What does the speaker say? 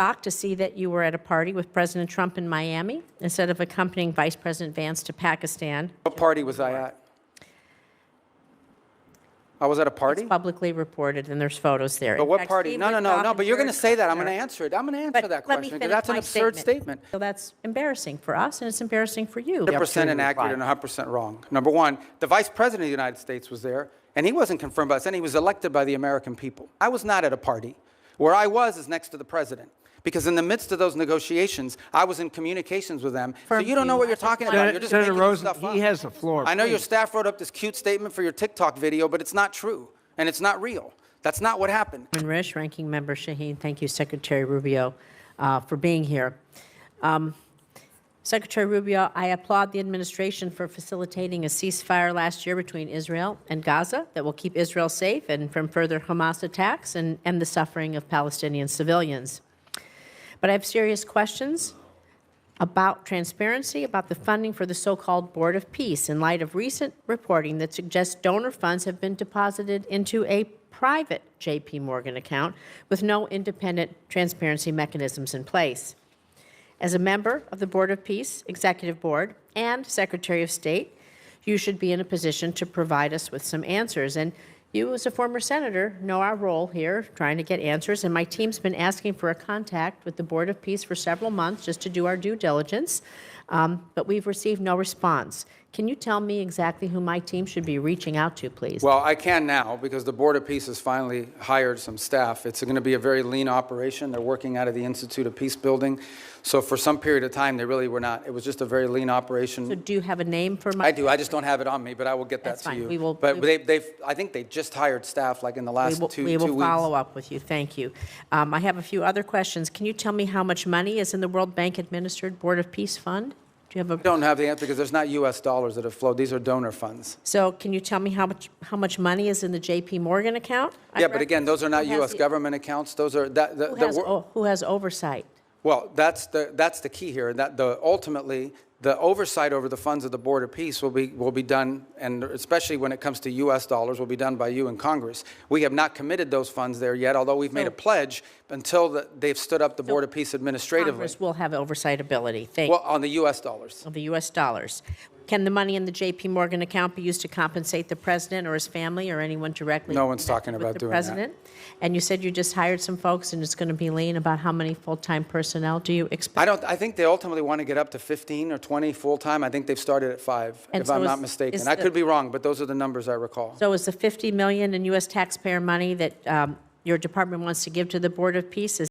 shocked to see that you were at a party with President Trump in Miami instead of accompanying Vice President Vance to Pakistan. What party was I at? I was at a party? It's publicly reported, and there's photos there. But In what fact, party? Steve No, Witkoff but you're going to and say that. I'm Jared going to Kushner. answer it. I'm going to answer But that let me question because finish that's an my absurd statement. So that's embarrassing for us, and it's embarrassing for you. 100% inaccurate and 100% wrong. Number one, the Vice President of the United States was there, and he wasn't confirmed by us, and he was elected by the American people. I was not at a party. Where I was is next to the President. Because in the midst of those negotiations, I was in communications with them. So you don't know what you're talking about. You're just Senator making Rosen, stuff up. he has the floor. I know your please. staff wrote up this cute statement for your TikTok video, but it's not true, and it's not real. That's not what happened. Risch, Ranking Member Shaheen, thank you, Secretary Rubio, for being here. Secretary Rubio, I applaud the administration for facilitating a ceasefire last year between Israel and Gaza that will keep Israel safe and from further Hamas attacks and the suffering of Palestinian civilians. But I have serious questions about transparency, about the funding for the so-called Board of Peace in light of recent reporting that suggests donor funds have been deposited into a private J.P. Morgan account with no independent transparency mechanisms in place. As a member of the Board of Peace, Executive Board, and Secretary of State, you should be in a position to provide us with some answers. And you, as a former senator, know our role here, trying to get answers. And my team's been asking for a contact with the Board of Peace for several months just to do our due diligence, but we've received no response. Can you tell me exactly who my team should be reaching out to, please? Well, I can now because the Board of Peace has finally hired some staff. It's going to be a very lean operation. They're working out of the Institute of Peace Building. So for some period of time, they really were not. It was just a very lean operation. So do you have a name for my? I do. I just don't have it on me, but I will get that That's to fine. you. We will- But I think they just hired staff like in the last two weeks. We will follow up with you. Thank you. I have a few other questions. Can you tell me how much money is in the World Bank administered Board of Peace Fund? Do you have I don't have the answer because there's not U.S. dollars that have flowed. These are donor funds. So can you tell me how much money is in the J.P. Morgan account? Yeah, but again, those are not Who has U.S. the- government accounts. Those are Who has oversight? Well, that's the key here. That ultimately the oversight over the funds of the Board of Peace will be done, and especially when it comes to U.S. dollars, will be done by you in Congress. We have not committed those funds there yet, although we've made a pledge until they've stood up the Board of Peace administratively. Congress will have oversight ability. Thank you. Well, on the U.S. dollars. Of the U.S. dollars. Can the money in the J.P. Morgan account be used to compensate the president or his family or anyone directly? No one's talking with about the doing that. president? And you said you just hired some folks and it's going to be lean. About how many full-time personnel do you expect? I think they ultimately want to get up to 15 or 20 full-time. I think they've started at 5, And if so I'm is- not mistaken. is I the- could be wrong, but those are the numbers I recall. So is the $50 million in U.S. taxpayer money that your department wants to give to the Board of Peace, is